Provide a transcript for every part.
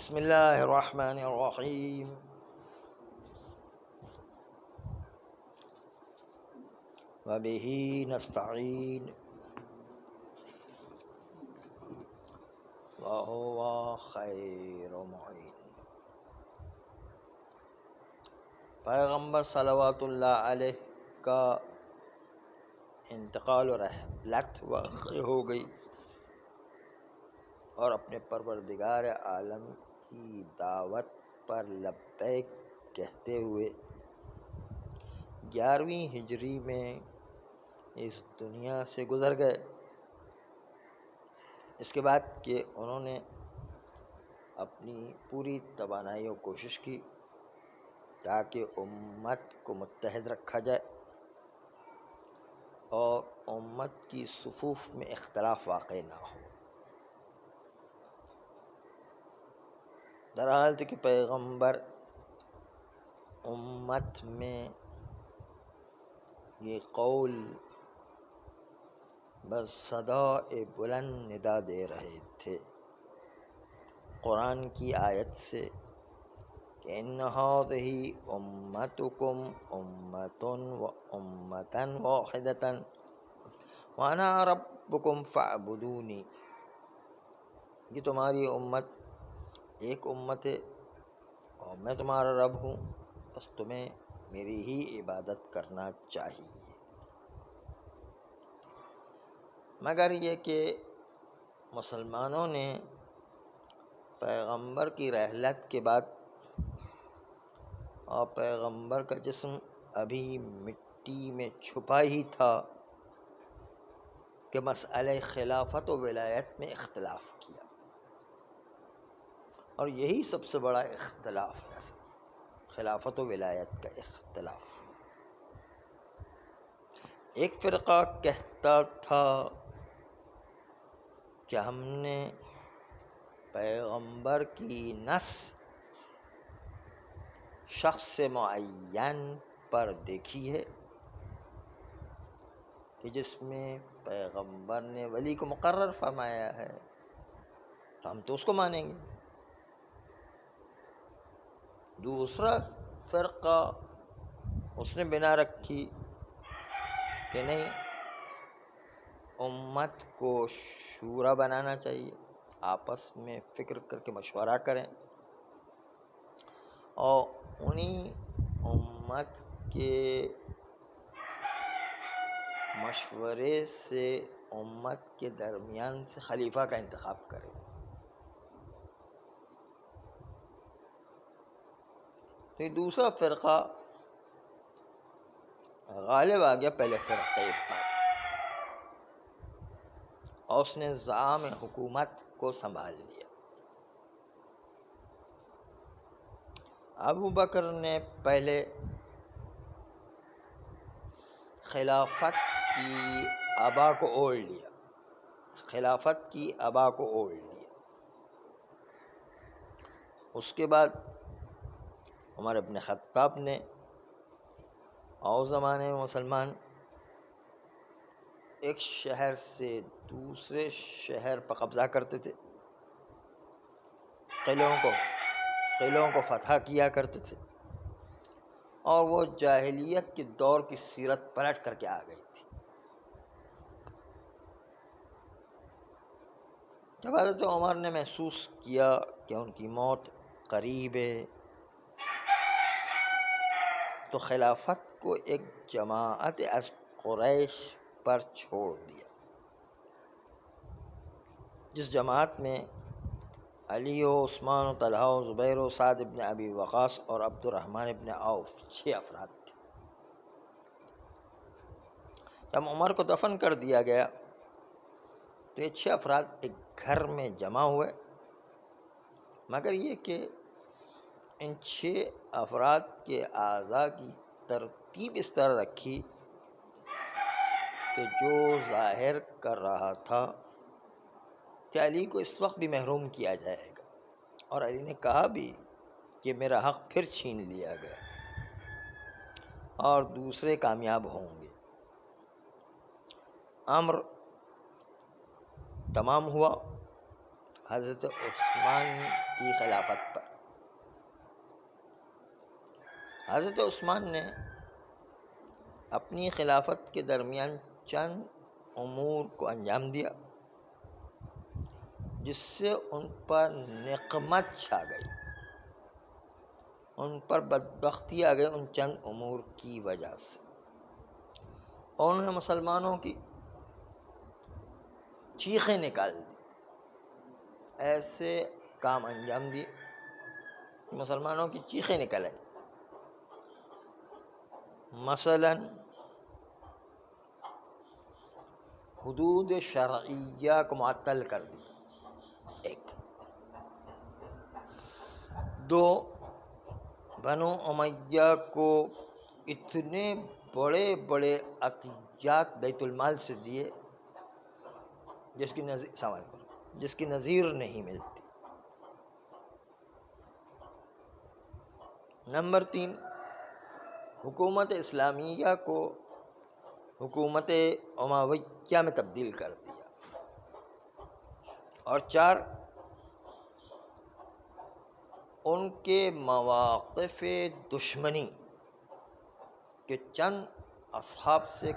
بسم اللہ الرحمن الرحیم وبہ نستعین وہو خیر معین۔ پیغمبر صلوات اللہ علیہ کا انتقال و رحلت واقع ہو گئی اور اپنے پروردگار عالم کی دعوت پر لبیک کہتے ہوئے 11ویں ہجری میں اس دنیا سے گزر گئے۔ اس کے بعد کہ انہوں نے اپنی پوری توانائی و کوشش کی تاکہ امت کو متحد رکھا جائے اور امت کی صفوف میں اختلاف واقع نہ ہو۔ در حالت کہ پیغمبر امت میں یہ قول بصدائے بلند ندا دے رہے تھے قرآن کی آیت سے کہ ان ھذہ امتکم امۃ واحدۃ وانا ربکم فاعبدونی، یہ تمہاری امت ایک امت ہے اور میں تمہارا رب ہوں، بس تمہیں میری ہی عبادت کرنا چاہیے۔ مگر یہ کہ مسلمانوں نے پیغمبر کی رحلت کے بعد اور پیغمبر کا جسم ابھی مٹی میں چھپا ہی تھا کہ مسئلہ خلافت و ولایت میں اختلاف کیا، اور یہی سب سے بڑا اختلاف ہے، خلافت و ولایت کا اختلاف۔ ایک فرقہ کہتا تھا کہ ہم نے پیغمبر کی نص شخص معین پر دیکھی ہے کہ جس میں پیغمبر نے ولی کو مقرر فرمایا ہے تو ہم تو اس کو مانیں گے۔ دوسرا فرقہ اس نے بنا رکھی کہ نہیں، امت کو شورا بنانا چاہیے، آپس میں فکر کر کے مشورہ کریں اور انہی امت کے مشورے سے امت کے درمیان سے خلیفہ کا انتخاب کریں۔ تو یہ دوسرا فرقہ غالب آ گیا پہلے فرقے پر اور اس نے زعام حکومت کو سنبھال لیا۔ ابو بکر نے پہلے خلافت کی ابا کو اوڑھ لیا، اس کے بعد عمر ابن خطاب نے، اور زمانے میں مسلمان ایک شہر سے دوسرے شہر پر قبضہ کرتے تھے، قلعوں کو فتح کیا کرتے تھے، اور وہ جاہلیت کے دور کی سیرت پلٹ کر کے آ گئی تھی۔ جب حضرت عمر نے محسوس کیا کہ ان کی موت قریب ہے تو خلافت کو ایک جماعت از قریش پر چھوڑ دیا، جس جماعت میں علی و عثمان و طلحہ و زبیر و سعد ابن ابی وقاص اور عبد الرحمن ابن عوف 6 افراد تھے۔ جب عمر کو دفن کر دیا گیا تو یہ 6 افراد ایک گھر میں جمع ہوئے، مگر یہ کہ ان 6 افراد کے اعضاء کی ترتیب اس طرح رکھی کہ جو ظاہر کر رہا تھا کہ علی کو اس وقت بھی محروم کیا جائے گا، اور علی نے کہا بھی کہ میرا حق پھر چھین لیا گیا اور دوسرے کامیاب ہوں گے۔ امر تمام ہوا، حضرت عثمان کی خلافت پر۔ حضرت عثمان نے اپنی خلافت کے درمیان چند امور کو انجام دیا جس سے ان پر نقمت چھا گئی، ان پر بدبختی آ گئی ان چند امور کی وجہ سے۔ اور انہوں نے مسلمانوں کی چیخیں نکال دی، ایسے کام انجام دیے کہ مسلمانوں کی چیخیں نکل آئی۔ مثلا حدود شرعیہ کو معطل کر دی، ایک۔ دو، بنو امیہ کو اتنے بڑے بڑے عطیات بیت المال سے دیے جس کی نظیر نہیں ملتی۔ نمبر 3، حکومت اسلامیہ کو حکومت امویہ میں تبدیل کر دیا۔ اور 4، ان کے مواقف دشمنی کے چند اصحاب سے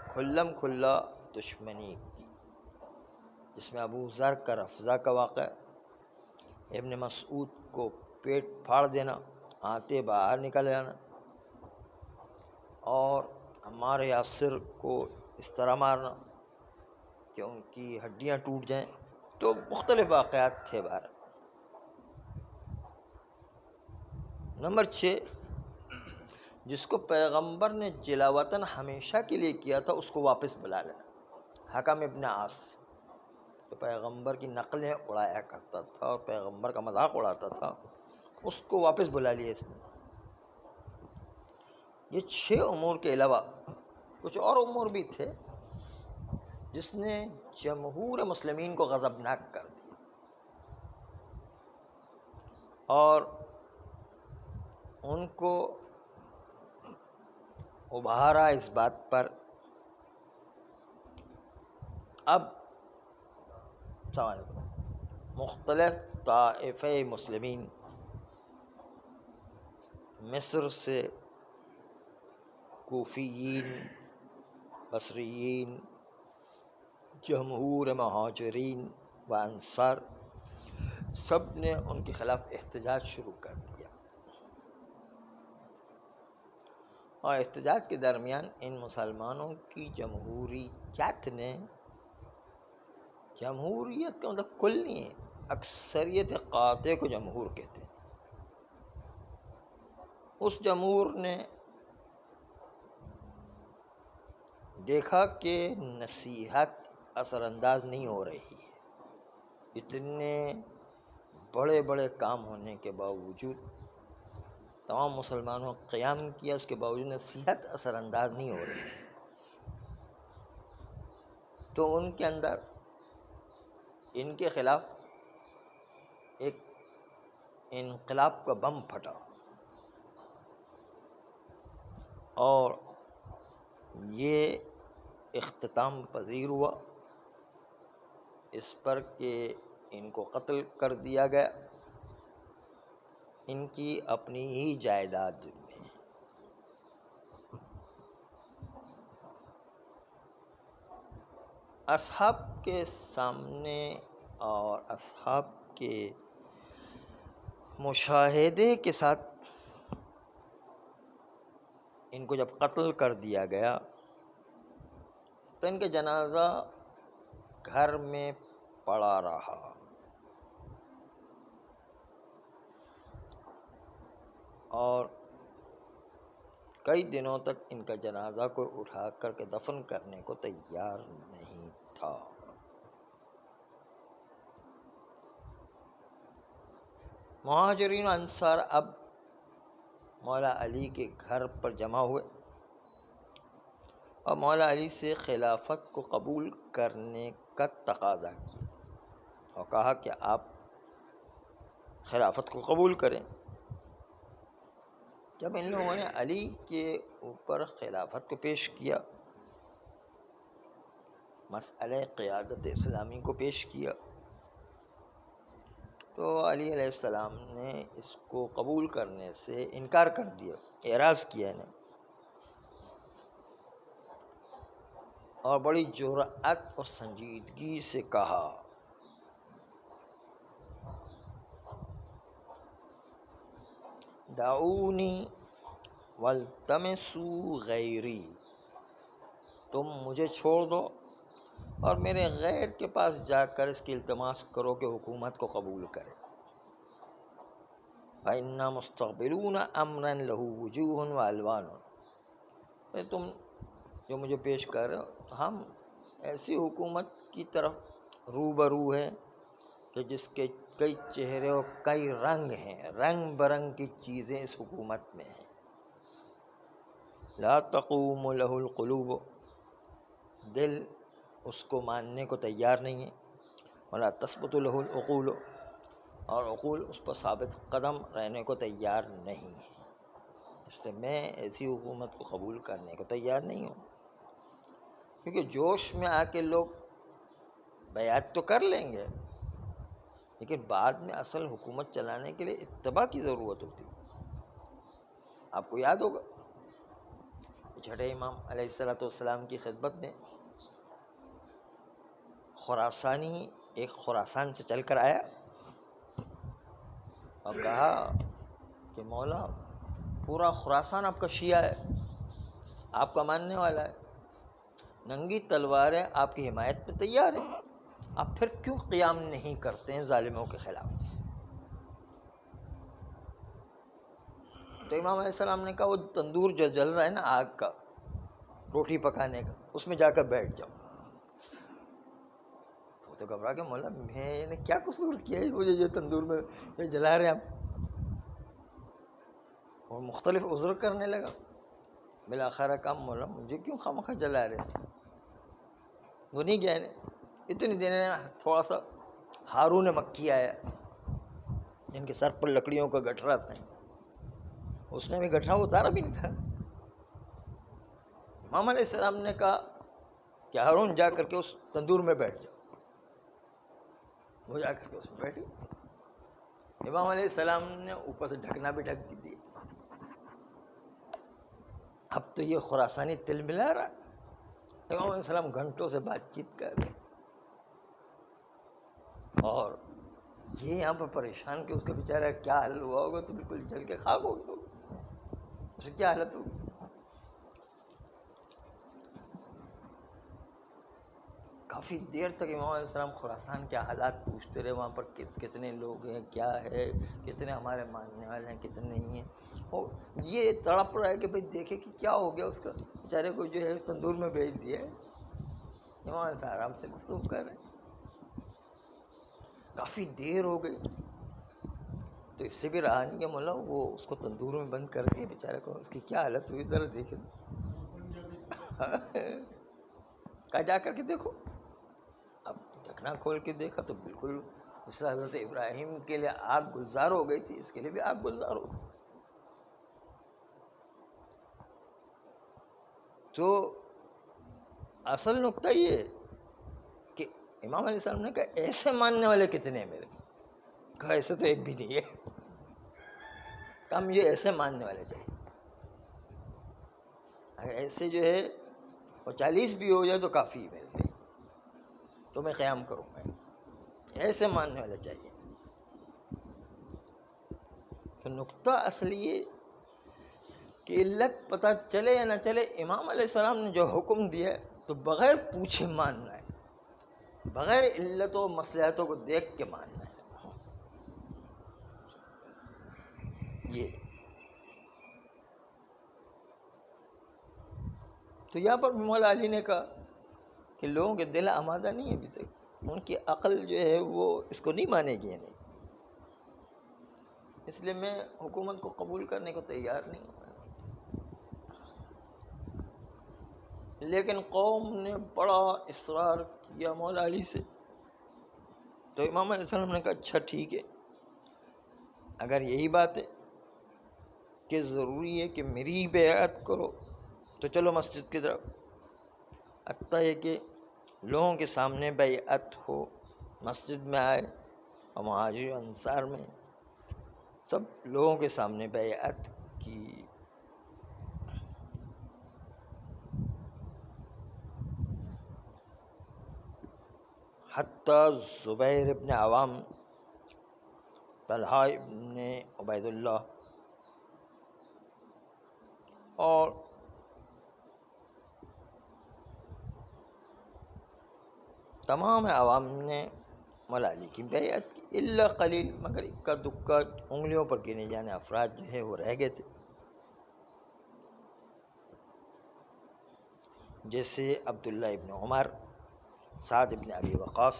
کھلم کھلا دشمنی کی، جس میں ابو ذر کا رفضہ کا واقعہ، ابن مسعود کو پیٹ پھاڑ دینا، آنتے باہر نکل جانا، اور عمار یاسر کو اس طرح مارنا کہ ان کی ہڈیاں ٹوٹ جائیں۔ تو مختلف واقعات تھے بھارت۔ نمبر 6، جس کو پیغمبر نے جلا وطن ہمیشہ کے لیے کیا تھا اس کو واپس بلا لینا۔ حکم ابن عاص جو پیغمبر کی نقلیں اڑایا کرتا تھا اور پیغمبر کا مذاق اڑاتا تھا، اس کو واپس بلا لیا اس نے۔ یہ 6 امور کے علاوہ کچھ اور امور بھی تھے جس نے جمہور مسلمین کو غضبناک کر دیا اور ان کو ابھارا اس بات پر اب مختلف طائفہ مسلمین مصر سے کوفیین، بصریین، جمہور مہاجرین و انصار، سب نے ان کے خلاف احتجاج شروع کر دیا۔ اور احتجاج کے درمیان ان مسلمانوں کی جمہوریت نے، جمہوریت کا مطلب کل نہیں ہے، اکثریت قاطع کو جمہور کہتے ہیں، اس جمہور نے دیکھا کہ نصیحت اثر انداز نہیں ہو رہی ہے، اتنے بڑے بڑے کام ہونے کے باوجود تمام مسلمانوں نے قیام کیا، اس کے باوجود نصیحت اثر انداز نہیں ہو رہی، تو ان کے اندر ان کے خلاف ایک انقلاب کا بم پھٹا اور یہ اختتام پذیر ہوا اس پر کہ ان کو قتل کر دیا گیا ان کی اپنی ہی جائیداد میں۔ اصحاب کے سامنے اور اصحاب کے مشاہدے کے ساتھ ان کو جب قتل کر دیا گیا تو ان کا جنازہ گھر میں پڑا رہا اور کئی دنوں تک ان کا جنازہ کوئی اٹھا کر کے دفن کرنے کو تیار نہیں تھا۔ مہاجرین و انصار اب مولا علی کے گھر پر جمع ہوئے اور مولا علی سے خلافت کو قبول کرنے کا تقاضا کیا اور کہا کہ آپ خلافت کو قبول کریں۔ جب ان لوگوں نے علی کے اوپر خلافت کو پیش کیا، مسئلہ قیادت اسلامی کو پیش کیا، تو علی علیہ السلام نے اس کو قبول کرنے سے انکار کر دیا، اعراض کیا انہیں، اور بڑی جرأت اور سنجیدگی سے کہا دعونی والتمسوا غیری، تم مجھے چھوڑ دو اور میرے غیر کے پاس جا کر اس کی التماس کرو کہ حکومت کو قبول کرے۔ فَإِنَّا مُسْتَقْبِلُونَ أَمْرًا لَهُ وُجُوهٌ وَأَلْوَانٌ، تم جو مجھے پیش کر رہے ہو، تو ہم ایسی حکومت کی طرف روبرو ہے کہ جس کے کئی چہرے اور کئی رنگ ہیں، رنگ برنگ کی چیزیں اس حکومت میں ہیں۔ لا تقوم له القلوب، دل اس کو ماننے کو تیار نہیں ہے، ولا تثبت له العقول، اور عقول اس پر ثابت قدم رہنے کو تیار نہیں ہے۔ اس لیے میں ایسی حکومت کو قبول کرنے کو تیار نہیں ہوں، کیونکہ جوش میں آ کے لوگ بیعت تو کر لیں گے، لیکن بعد میں اصل حکومت چلانے کے لیے اتباع کی ضرورت ہوتی ہے۔ آپ کو یاد ہوگا چھٹے امام علیہ السلام کی خدمت میں خراسانی ایک خراسان سے چل کر آیا اور کہا کہ مولا پورا خراسان آپ کا شیعہ ہے، آپ کا ماننے والا ہے، ننگی تلواریں آپ کی حمایت پہ تیار ہیں، آپ پھر کیوں قیام نہیں کرتے ہیں ظالموں کے خلاف؟ تو امام علیہ السلام نے کہا وہ تندور جو جل رہا ہے نا آگ کا، روٹی پکانے کا، اس میں جا کر بیٹھ جاؤ۔ وہ تو گھبرا کے مولا میں نے کیا قصور کیا ہے مجھے جو تندور میں جو جلا رہے ہیں آپ؟ اور مختلف عذر کرنے لگا۔ بالآخر کہا مولا مجھے کیوں خواہ جلا رہے تھے؟ وہ نہیں گیا، اتنی دیر میں تھوڑا سا ہارون مکی آیا جن کے سر پر لکڑیوں کا گٹھرا تھا، اس نے بھی گٹھرا اتارا بھی نہیں تھا۔ امام علیہ السلام نے کہا کہ ہارون جا کر کے اس تندور میں بیٹھ جاؤ۔ وہ جا کر کے اس میں بیٹھی، امام علیہ السلام نے اوپر سے ڈھکنا بھی ڈھک دیا۔ اب تو یہ خراسانی تل ملا رہا، امام علیہ السلام گھنٹوں سے بات چیت کر رہے، اور یہ یہاں پر پریشان کہ اس کا بیچارہ کیا حل ہوا ہوگا، تو بالکل جل کے خاک ہو گیا ہوگا، اسے کیا حالت ہوگی۔ کافی دیر تک امام علیہ السلام خراسان کے حالات پوچھتے رہے، وہاں پر کتنے لوگ ہیں، کیا ہے، کتنے ہمارے ماننے والے ہیں، کتنے نہیں ہیں۔ اور یہ تڑپ رہا ہے کہ بھئی دیکھے کہ کیا ہو گیا اس کا، بیچارے کو جو ہے تندور میں بھیج دیا ہے۔ امام علیہ السلام آرام سے گفتگو کر رہے ہیں، کافی دیر ہو گئی، تو اس سے بھی رہا نہیں کہ مولا وہ اس کو تندور میں بند کر دیا بیچارے کو، اس کی کیا حالت ہوئی ذرا دیکھے۔ کہا جا کر کے دیکھو۔ اب ڈھکنا کھول کے دیکھا تو بالکل اس سے حضرت ابراہیم کے لیے آگ گلزار ہو گئی تھی، اس کے لیے بھی آگ گلزار ہو گئی۔ تو اصل نقطہ یہ کہ امام علیہ السلام نے کہا ایسے ماننے والے کتنے ہیں میرے؟ کہا ایسے تو ایک بھی نہیں ہے، کہا مجھے ایسے ماننے والے چاہیے، اگر ایسے جو ہے اور 40 بھی ہو جائے تو کافی ہے میرے لیے، تو میں قیام کروں گا، ایسے ماننے والے چاہیے۔ تو نقطہ اصل یہ کہ علت پتہ چلے یا نہ چلے، امام علیہ السلام نے جو حکم دیا ہے تو بغیر پوچھے ماننا ہے، بغیر علت و مصلحتوں کو دیکھ کے ماننا ہے۔ یہ تو یہاں پر مولا علی نے کہا کہ لوگوں کے دل آمادہ نہیں ہے ابھی تک، ان کی عقل جو ہے وہ اس کو نہیں مانے گی، نہیں، اس لیے میں حکومت کو قبول کرنے کو تیار نہیں ہوں۔ لیکن قوم نے بڑا اصرار کیا مولا علی سے، تو امام علیہ السلام نے کہا اچھا ٹھیک ہے، اگر یہی بات ہے کہ ضروری ہے کہ میری بیعت کرو تو چلو مسجد کی طرف، حتیٰ یہ کہ لوگوں کے سامنے بیعت ہو، مسجد میں آئے اور مہاجر انصار میں سب لوگوں کے سامنے بیعت کی. حتیٰ زبیر ابن عوام، طلحہ ابن عبید اللہ اور تمام عوام نے مولا علی کی بیعت کی، الا قلیل، مگر اکا دکا انگلیوں پر گنے جانے افراد جو ہے وہ رہ گئے تھے، جیسے عبداللہ ابن عمر، سعد ابن ابی وقاص.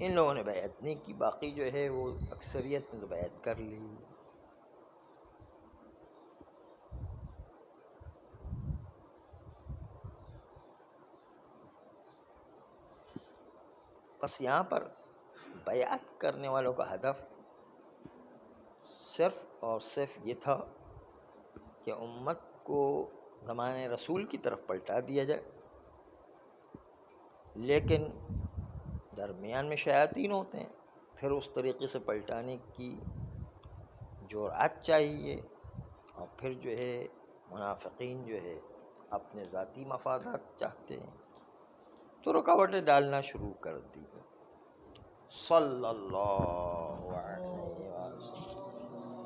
ان لوگوں نے بیعت نہیں کی، باقی جو ہے وہ اکثریت نے تو بیعت کر لی. بس یہاں پر بیعت کرنے والوں کا ہدف صرف اور صرف یہ تھا کہ امت کو زمانے رسول کی طرف پلٹا دیا جائے، لیکن درمیان میں شیاطین ہوتے ہیں، پھر اس طریقے سے پلٹانے کی جرأت چاہیے، اور پھر جو ہے منافقین جو ہے اپنے ذاتی مفادات چاہتے ہیں تو رکاوٹیں ڈالنا شروع کر دی. صلی اللہ علیہ